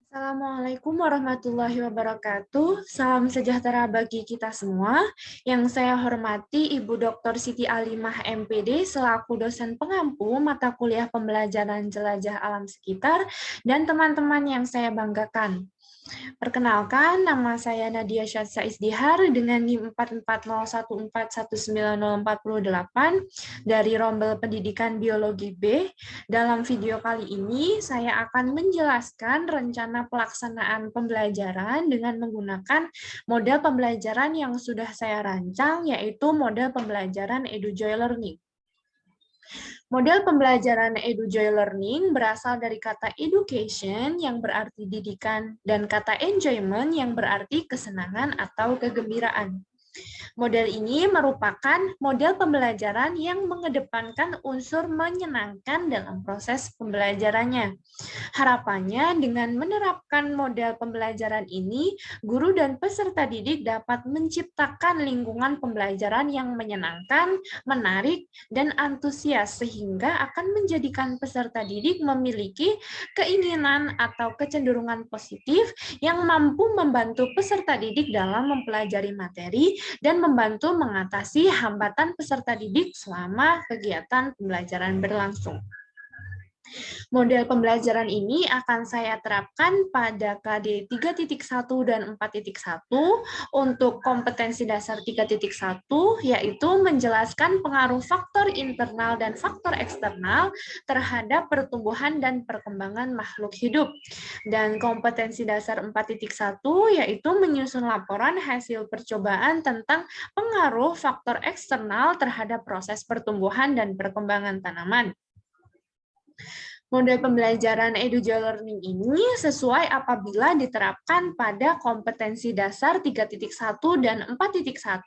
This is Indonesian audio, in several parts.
Assalamualaikum warahmatullahi wabarakatuh. Salam sejahtera bagi kita semua. Yang saya hormati Ibu Dr. Siti Alimah MPD selaku dosen pengampu mata kuliah pembelajaran jelajah alam sekitar dan teman-teman yang saya banggakan. Perkenalkan, nama saya Nadia Syadza Isdihar dengan NIM 4401419048 dari Rombel Pendidikan Biologi B. Dalam video kali ini, saya akan menjelaskan rencana pelaksanaan pembelajaran dengan menggunakan model pembelajaran yang sudah saya rancang, yaitu model pembelajaran EduJoy Learning. Model pembelajaran EduJoy Learning berasal dari kata education yang berarti didikan dan kata enjoyment yang berarti kesenangan atau kegembiraan. Model ini merupakan model pembelajaran yang mengedepankan unsur menyenangkan dalam proses pembelajarannya. Harapannya dengan menerapkan model pembelajaran ini, guru dan peserta didik dapat menciptakan lingkungan pembelajaran yang menyenangkan, menarik, dan antusias sehingga akan menjadikan peserta didik memiliki keinginan atau kecenderungan positif yang mampu membantu peserta didik dalam mempelajari materi dan membantu mengatasi hambatan peserta didik selama kegiatan pembelajaran berlangsung. Model pembelajaran ini akan saya terapkan pada KD 3.1 dan 4.1 untuk kompetensi dasar 3.1 yaitu menjelaskan pengaruh faktor internal dan faktor eksternal terhadap pertumbuhan dan perkembangan makhluk hidup. Dan kompetensi dasar 4.1 yaitu menyusun laporan hasil percobaan tentang pengaruh faktor eksternal terhadap proses pertumbuhan dan perkembangan tanaman. Model pembelajaran EduJoy Learning ini sesuai apabila diterapkan pada kompetensi dasar 3.1 dan 4.1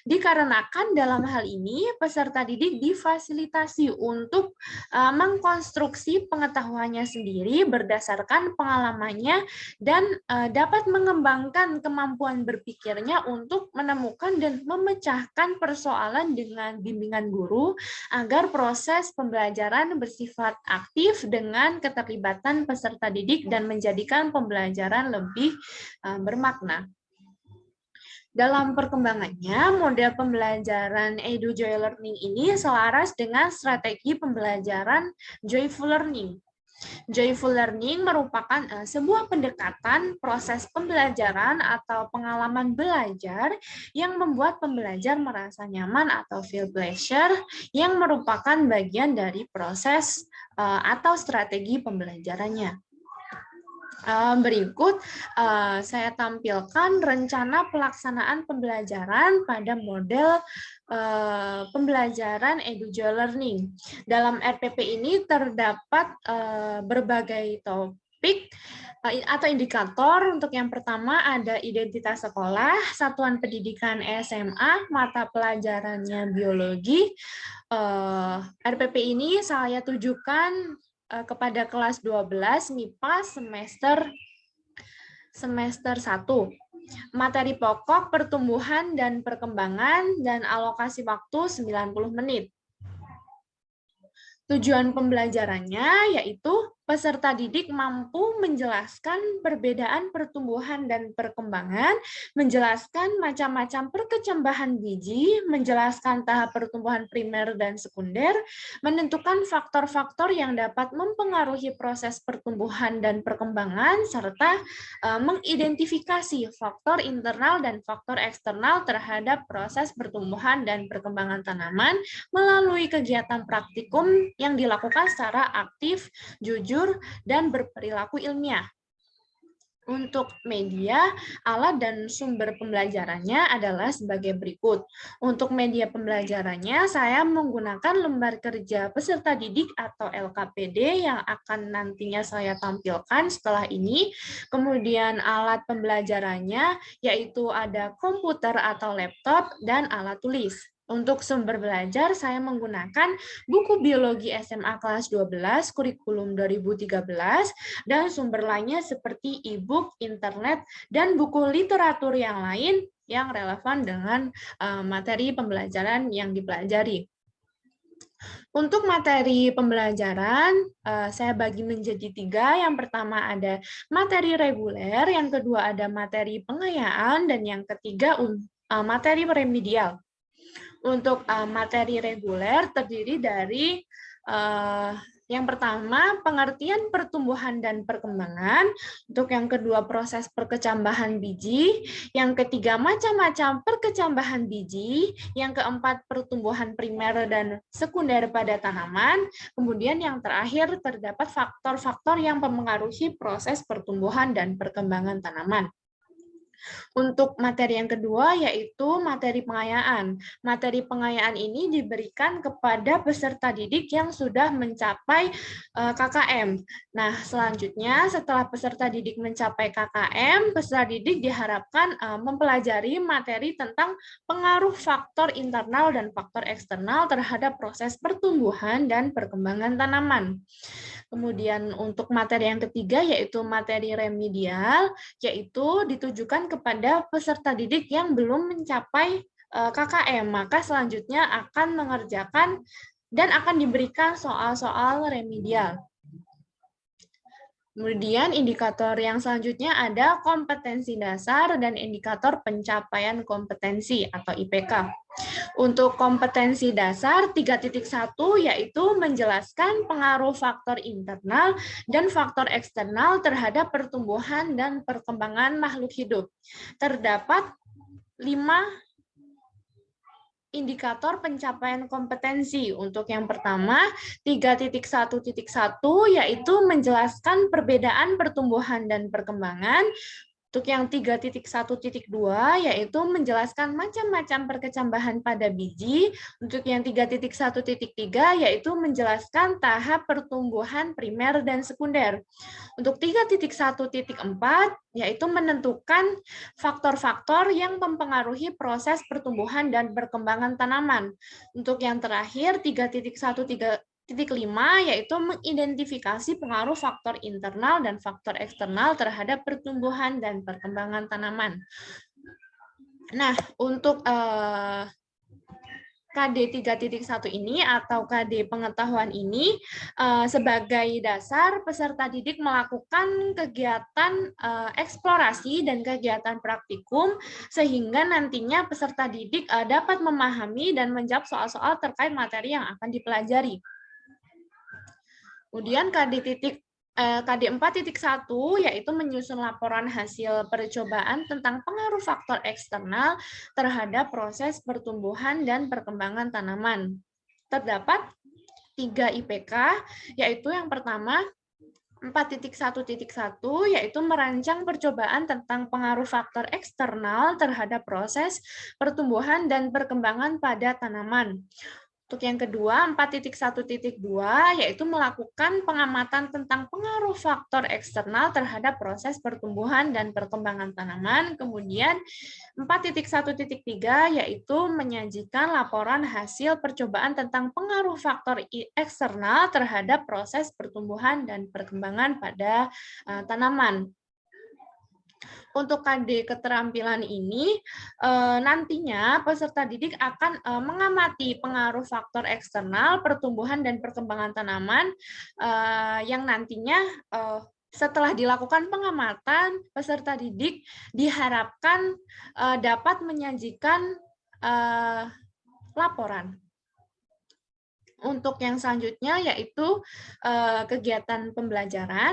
dikarenakan dalam hal ini peserta didik difasilitasi untuk mengkonstruksi pengetahuannya sendiri berdasarkan pengalamannya dan dapat mengembangkan kemampuan berpikirnya untuk menemukan dan memecahkan persoalan dengan bimbingan guru agar proses pembelajaran bersifat aktif dengan keterlibatan peserta didik dan menjadikan pembelajaran lebih bermakna. Dalam perkembangannya, model pembelajaran EduJoy Learning ini selaras dengan strategi pembelajaran Joyful Learning. Joyful Learning merupakan sebuah pendekatan proses pembelajaran atau pengalaman belajar yang membuat pembelajar merasa nyaman atau feel pleasure yang merupakan bagian dari proses atau strategi pembelajarannya. Berikut saya tampilkan rencana pelaksanaan pembelajaran pada model pembelajaran EduJoy Learning. Dalam RPP ini terdapat berbagai topik atau indikator. Untuk yang pertama ada identitas sekolah, satuan pendidikan SMA, mata pelajarannya biologi. RPP ini saya tujukan kepada kelas 12 MIPA semester 1. Materi pokok pertumbuhan dan perkembangan dan alokasi waktu 90 menit. Tujuan pembelajarannya yaitu peserta didik mampu menjelaskan perbedaan pertumbuhan dan perkembangan, menjelaskan macam-macam perkecambahan biji, menjelaskan tahap pertumbuhan primer dan sekunder, menentukan faktor-faktor yang dapat mempengaruhi proses pertumbuhan dan perkembangan, serta mengidentifikasi faktor internal dan faktor eksternal terhadap proses pertumbuhan dan perkembangan tanaman melalui kegiatan praktikum yang dilakukan secara aktif, jujur, dan berperilaku ilmiah. Untuk media, alat, dan sumber pembelajarannya adalah sebagai berikut. Untuk media pembelajarannya, saya menggunakan lembar kerja peserta didik atau LKPD yang akan nantinya saya tampilkan setelah ini. Kemudian alat pembelajarannya, yaitu ada komputer atau laptop dan alat tulis. Untuk sumber belajar, saya menggunakan buku biologi SMA kelas 12, kurikulum 2013, dan sumber lainnya seperti e-book, internet, dan buku literatur yang lain yang relevan dengan materi pembelajaran yang dipelajari. Untuk materi pembelajaran, saya bagi menjadi 3. Yang pertama ada materi reguler, yang kedua ada materi pengayaan, dan yang ketiga materi remedial. Untuk materi reguler terdiri dari yang pertama, pengertian pertumbuhan dan perkembangan. Untuk yang kedua, proses perkecambahan biji. Yang ketiga, macam-macam perkecambahan biji. Yang keempat, pertumbuhan primer dan sekunder pada tanaman. Kemudian yang terakhir, terdapat faktor-faktor yang mempengaruhi proses pertumbuhan dan perkembangan tanaman. Untuk materi yang kedua yaitu materi pengayaan. Materi pengayaan ini diberikan kepada peserta didik yang sudah mencapai KKM. Nah, selanjutnya setelah peserta didik mencapai KKM, peserta didik diharapkan mempelajari materi tentang pengaruh faktor internal dan faktor eksternal terhadap proses pertumbuhan dan perkembangan tanaman. Kemudian untuk materi yang ketiga yaitu materi remedial, yaitu ditujukan kepada peserta didik yang belum mencapai KKM, maka selanjutnya akan mengerjakan dan akan diberikan soal-soal remedial. Kemudian indikator yang selanjutnya ada kompetensi dasar dan indikator pencapaian kompetensi atau IPK. Untuk kompetensi dasar 3.1 yaitu menjelaskan pengaruh faktor internal dan faktor eksternal terhadap pertumbuhan dan perkembangan makhluk hidup. Terdapat 5 indikator pencapaian kompetensi. Untuk yang pertama, 3.1.1 yaitu menjelaskan perbedaan pertumbuhan dan perkembangan. Untuk yang 3.1.2 yaitu menjelaskan macam-macam perkecambahan pada biji. Untuk yang 3.1.3 yaitu menjelaskan tahap pertumbuhan primer dan sekunder. Untuk 3.1.4 yaitu menentukan faktor-faktor yang mempengaruhi proses pertumbuhan dan perkembangan tanaman. Untuk yang terakhir 3.1.5 yaitu mengidentifikasi pengaruh faktor internal dan faktor eksternal terhadap pertumbuhan dan perkembangan tanaman. Nah, untuk KD 3.1 ini atau KD pengetahuan ini sebagai dasar peserta didik melakukan kegiatan eksplorasi dan kegiatan praktikum sehingga nantinya peserta didik dapat memahami dan menjawab soal-soal terkait materi yang akan dipelajari. Kemudian KD 4.1 yaitu menyusun laporan hasil percobaan tentang pengaruh faktor eksternal terhadap proses pertumbuhan dan perkembangan tanaman. Terdapat 3 IPK, yaitu yang pertama 4.1.1 yaitu merancang percobaan tentang pengaruh faktor eksternal terhadap proses pertumbuhan dan perkembangan pada tanaman. Untuk yang kedua, 4.1.2 yaitu melakukan pengamatan tentang pengaruh faktor eksternal terhadap proses pertumbuhan dan perkembangan tanaman. Kemudian 4.1.3 yaitu menyajikan laporan hasil percobaan tentang pengaruh faktor eksternal terhadap proses pertumbuhan dan perkembangan pada tanaman. Untuk KD keterampilan ini, nantinya peserta didik akan mengamati pengaruh faktor eksternal, pertumbuhan, dan perkembangan tanaman yang nantinya setelah dilakukan pengamatan, peserta didik diharapkan dapat menyajikan laporan. Untuk yang selanjutnya yaitu kegiatan pembelajaran.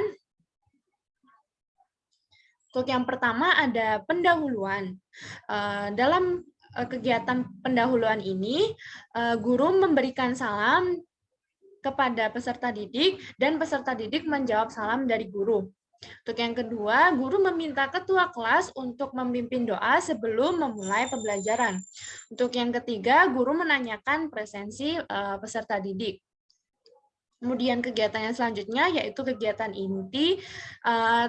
Untuk yang pertama ada pendahuluan. Dalam kegiatan pendahuluan ini, guru memberikan salam kepada peserta didik dan peserta didik menjawab salam dari guru. Untuk yang kedua, guru meminta ketua kelas untuk memimpin doa sebelum memulai pembelajaran. Untuk yang ketiga, guru menanyakan presensi peserta didik. Kemudian kegiatan yang selanjutnya yaitu kegiatan inti.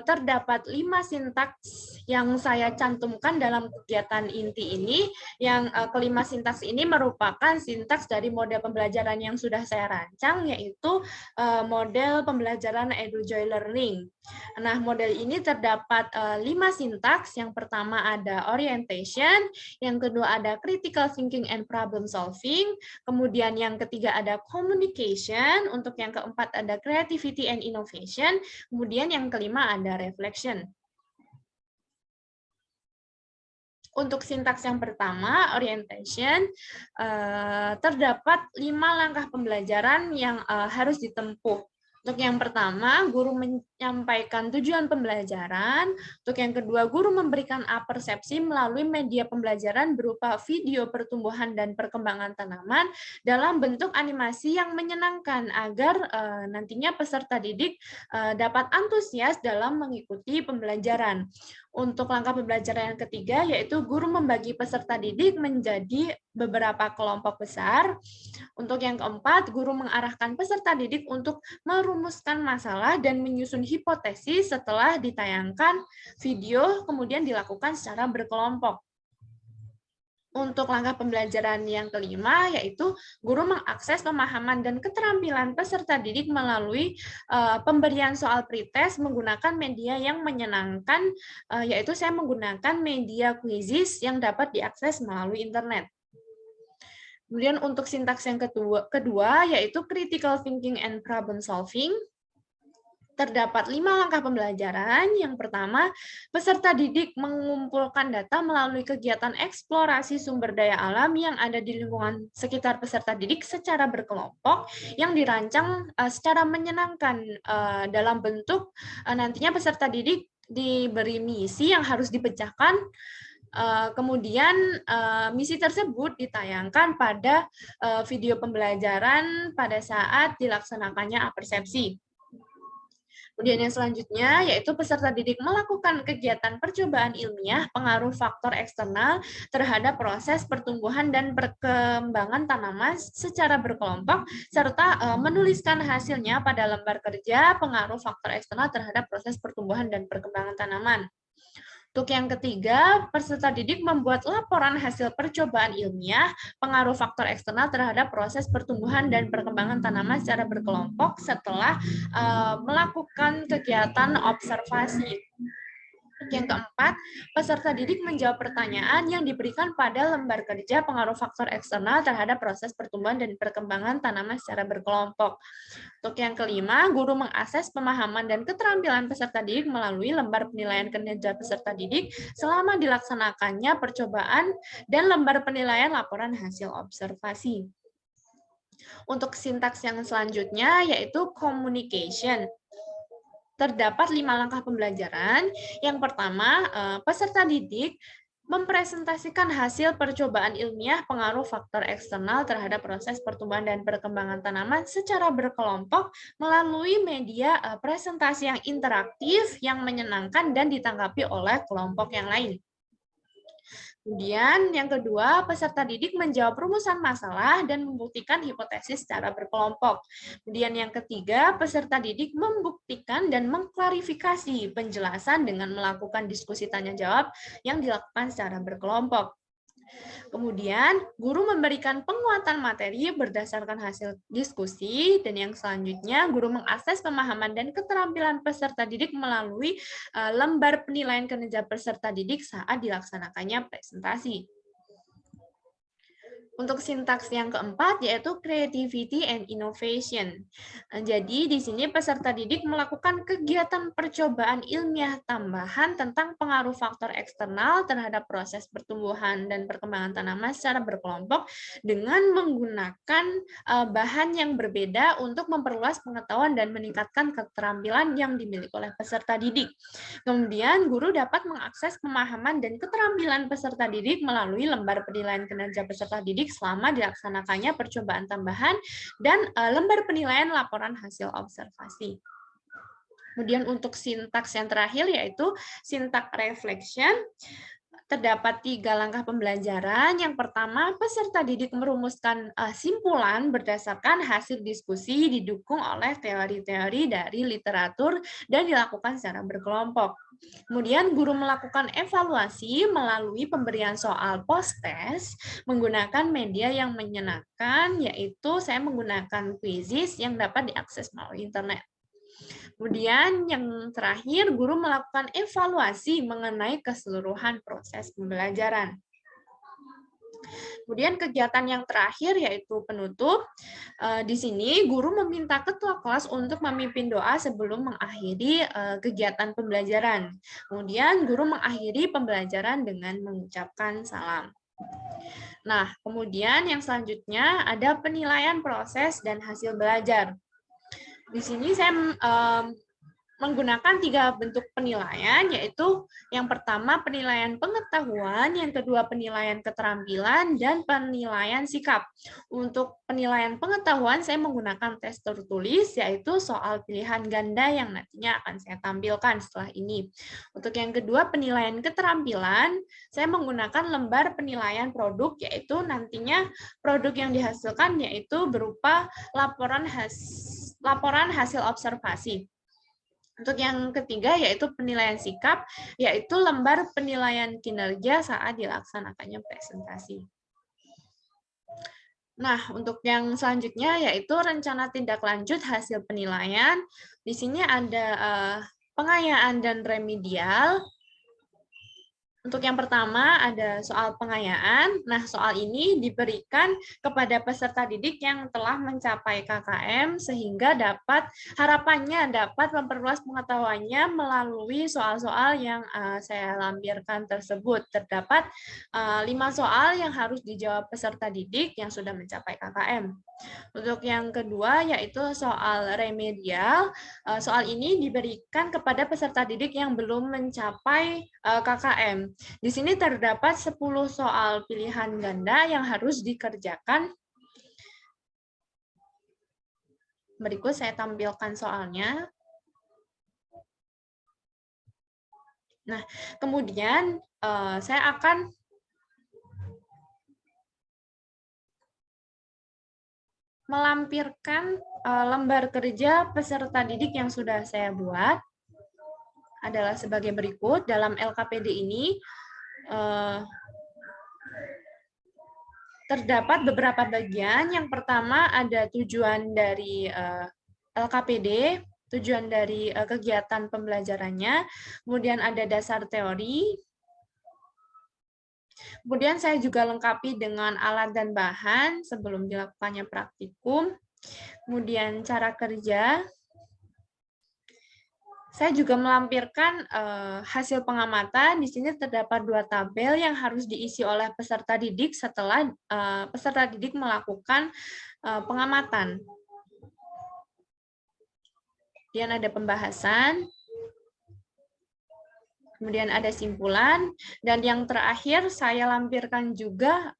Terdapat 5 sintaks yang saya cantumkan dalam kegiatan inti ini. Yang kelima sintaks ini merupakan sintaks dari model pembelajaran yang sudah saya rancang, yaitu model pembelajaran EduJoy Learning. Nah, model ini terdapat 5 sintaks. Yang pertama ada orientation, yang kedua ada critical thinking and problem solving, kemudian yang ketiga ada communication, untuk yang keempat ada creativity and innovation, kemudian yang kelima ada reflection. Untuk sintaks yang pertama, orientation, terdapat 5 langkah pembelajaran yang harus ditempuh. Untuk yang pertama, guru menyampaikan tujuan pembelajaran. Untuk yang kedua, guru memberikan persepsi melalui media pembelajaran berupa video pertumbuhan dan perkembangan tanaman dalam bentuk animasi yang menyenangkan agar nantinya peserta didik dapat antusias dalam mengikuti pembelajaran. Untuk langkah pembelajaran yang ketiga, yaitu guru membagi peserta didik menjadi beberapa kelompok besar. Untuk yang keempat, guru mengarahkan peserta didik untuk merumuskan masalah dan menyusun hipotesis setelah ditayangkan video, kemudian dilakukan secara berkelompok. Untuk langkah pembelajaran yang kelima, yaitu guru mengakses pemahaman dan keterampilan peserta didik melalui pemberian soal pretest menggunakan media yang menyenangkan, yaitu saya menggunakan media quizzes yang dapat diakses melalui internet. Kemudian untuk sintaks yang kedua yaitu critical thinking and problem solving. Terdapat 5 langkah pembelajaran. Yang pertama, peserta didik mengumpulkan data melalui kegiatan eksplorasi sumber daya alam yang ada di lingkungan sekitar peserta didik secara berkelompok yang dirancang secara menyenangkan dalam bentuk nantinya peserta didik diberi misi yang harus dipecahkan. Kemudian misi tersebut ditayangkan pada video pembelajaran pada saat dilaksanakannya persepsi. Kemudian yang selanjutnya yaitu peserta didik melakukan kegiatan percobaan ilmiah pengaruh faktor eksternal terhadap proses pertumbuhan dan perkembangan tanaman secara berkelompok serta menuliskan hasilnya pada lembar kerja pengaruh faktor eksternal terhadap proses pertumbuhan dan perkembangan tanaman. Untuk yang ketiga, peserta didik membuat laporan hasil percobaan ilmiah, pengaruh faktor eksternal terhadap proses pertumbuhan dan perkembangan tanaman secara berkelompok setelah melakukan kegiatan observasi. Yang keempat, peserta didik menjawab pertanyaan yang diberikan pada lembar kerja pengaruh faktor eksternal terhadap proses pertumbuhan dan perkembangan tanaman secara berkelompok. Untuk yang kelima, guru mengakses pemahaman dan keterampilan peserta didik melalui lembar penilaian kinerja peserta didik selama dilaksanakannya percobaan dan lembar penilaian laporan hasil observasi. Untuk sintaks yang selanjutnya yaitu communication. Terdapat 5 langkah pembelajaran. Yang pertama, peserta didik mempresentasikan hasil percobaan ilmiah pengaruh faktor eksternal terhadap proses pertumbuhan dan perkembangan tanaman secara berkelompok melalui media presentasi yang interaktif, yang menyenangkan, dan ditanggapi oleh kelompok yang lain. Kemudian yang kedua, peserta didik menjawab rumusan masalah dan membuktikan hipotesis secara berkelompok. Kemudian yang ketiga, peserta didik membuktikan dan mengklarifikasi penjelasan dengan melakukan diskusi tanya-jawab yang dilakukan secara berkelompok. Kemudian, guru memberikan penguatan materi berdasarkan hasil diskusi, dan yang selanjutnya, guru mengakses pemahaman dan keterampilan peserta didik melalui lembar penilaian kinerja peserta didik saat dilaksanakannya presentasi. Untuk sintaks yang keempat yaitu creativity and innovation. Jadi di sini peserta didik melakukan kegiatan percobaan ilmiah tambahan tentang pengaruh faktor eksternal terhadap proses pertumbuhan dan perkembangan tanaman secara berkelompok dengan menggunakan bahan yang berbeda untuk memperluas pengetahuan dan meningkatkan keterampilan yang dimiliki oleh peserta didik. Kemudian guru dapat mengakses pemahaman dan keterampilan peserta didik melalui lembar penilaian kinerja peserta didik selama dilaksanakannya percobaan tambahan dan lembar penilaian laporan hasil observasi. Kemudian untuk sintaks yang terakhir yaitu sintaks reflection. terdapat 3 langkah pembelajaran. Yang pertama, peserta didik merumuskan simpulan berdasarkan hasil diskusi didukung oleh teori-teori dari literatur dan dilakukan secara berkelompok. Kemudian guru melakukan evaluasi melalui pemberian soal post-test menggunakan media yang menyenangkan, yaitu saya menggunakan quizzes yang dapat diakses melalui internet. Kemudian yang terakhir, guru melakukan evaluasi mengenai keseluruhan proses pembelajaran. Kemudian kegiatan yang terakhir yaitu penutup. Di sini guru meminta ketua kelas untuk memimpin doa sebelum mengakhiri kegiatan pembelajaran. Kemudian guru mengakhiri pembelajaran dengan mengucapkan salam. Nah, kemudian yang selanjutnya ada penilaian proses dan hasil belajar. Di sini saya menggunakan 3 bentuk penilaian, yaitu yang pertama penilaian pengetahuan, yang kedua penilaian keterampilan, dan penilaian sikap. Untuk penilaian pengetahuan, saya menggunakan tes tertulis, yaitu soal pilihan ganda yang nantinya akan saya tampilkan setelah ini. Untuk yang kedua penilaian keterampilan, saya menggunakan lembar penilaian produk, yaitu nantinya produk yang dihasilkan yaitu berupa laporan hasil observasi. Untuk yang ketiga yaitu penilaian sikap, yaitu lembar penilaian kinerja saat dilaksanakannya presentasi. Nah, untuk yang selanjutnya yaitu rencana tindak lanjut hasil penilaian. Di sini ada pengayaan dan remedial. Untuk yang pertama ada soal pengayaan. Nah, soal ini diberikan kepada peserta didik yang telah mencapai KKM sehingga harapannya dapat memperluas pengetahuannya melalui soal-soal yang saya lampirkan tersebut. Terdapat 5 soal yang harus dijawab peserta didik yang sudah mencapai KKM. Untuk yang kedua yaitu soal remedial. Soal ini diberikan kepada peserta didik yang belum mencapai KKM. Di sini terdapat 10 soal pilihan ganda yang harus dikerjakan. Berikut saya tampilkan soalnya. Nah, kemudian saya akan melampirkan lembar kerja peserta didik yang sudah saya buat. Adalah sebagai berikut. Dalam LKPD ini terdapat beberapa bagian. Yang pertama ada tujuan dari LKPD, tujuan dari kegiatan pembelajarannya, kemudian ada dasar teori, kemudian saya juga lengkapi dengan alat dan bahan sebelum dilakukannya praktikum, kemudian cara kerja. Saya juga melampirkan hasil pengamatan. Di sini terdapat 2 tabel yang harus diisi oleh peserta didik setelah peserta didik melakukan pengamatan. Kemudian ada pembahasan, kemudian ada simpulan, dan yang terakhir saya lampirkan juga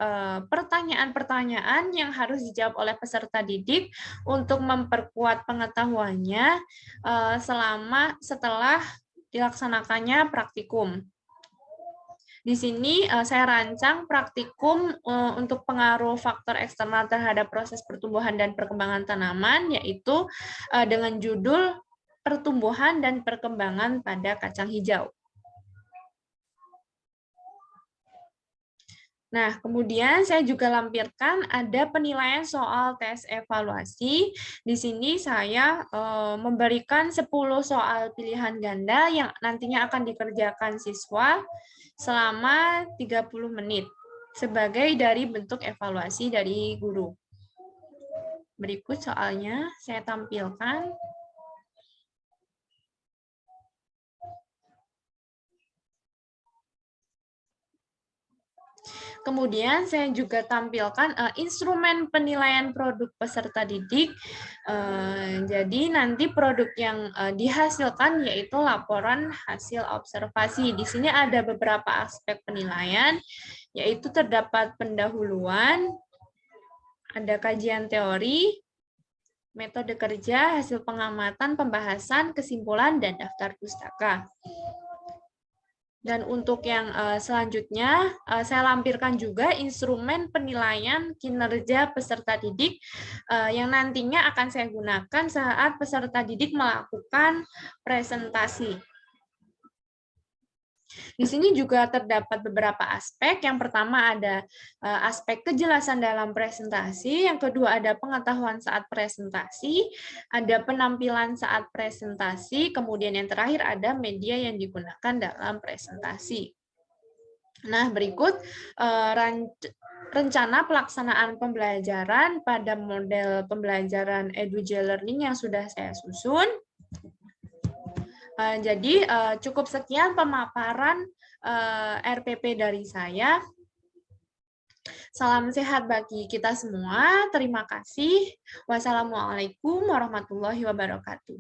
pertanyaan-pertanyaan yang harus dijawab oleh peserta didik untuk memperkuat pengetahuannya setelah dilaksanakannya praktikum. Di sini saya rancang praktikum untuk pengaruh faktor eksternal terhadap proses pertumbuhan dan perkembangan tanaman, yaitu dengan judul Pertumbuhan dan Perkembangan pada Kacang Hijau. Nah, kemudian saya juga lampirkan ada penilaian soal tes evaluasi. Di sini saya memberikan 10 soal pilihan ganda yang nantinya akan dikerjakan siswa selama 30 menit sebagai dari bentuk evaluasi dari guru. Berikut soalnya saya tampilkan. Kemudian saya juga tampilkan instrumen penilaian produk peserta didik. Jadi nanti produk yang dihasilkan yaitu laporan hasil observasi. Di sini ada beberapa aspek penilaian, yaitu terdapat pendahuluan, ada kajian teori, metode kerja, hasil pengamatan, pembahasan, kesimpulan, dan daftar pustaka. Dan untuk yang selanjutnya, saya lampirkan juga instrumen penilaian kinerja peserta didik yang nantinya akan saya gunakan saat peserta didik melakukan presentasi. Di sini juga terdapat beberapa aspek. Yang pertama ada aspek kejelasan dalam presentasi, yang kedua ada pengetahuan saat presentasi, ada penampilan saat presentasi, kemudian yang terakhir ada media yang digunakan dalam presentasi. Nah, berikut rencana pelaksanaan pembelajaran pada model pembelajaran Edu Learning yang sudah saya susun. Jadi cukup sekian pemaparan RPP dari saya. Salam sehat bagi kita semua. Terima kasih. Wassalamualaikum warahmatullahi wabarakatuh.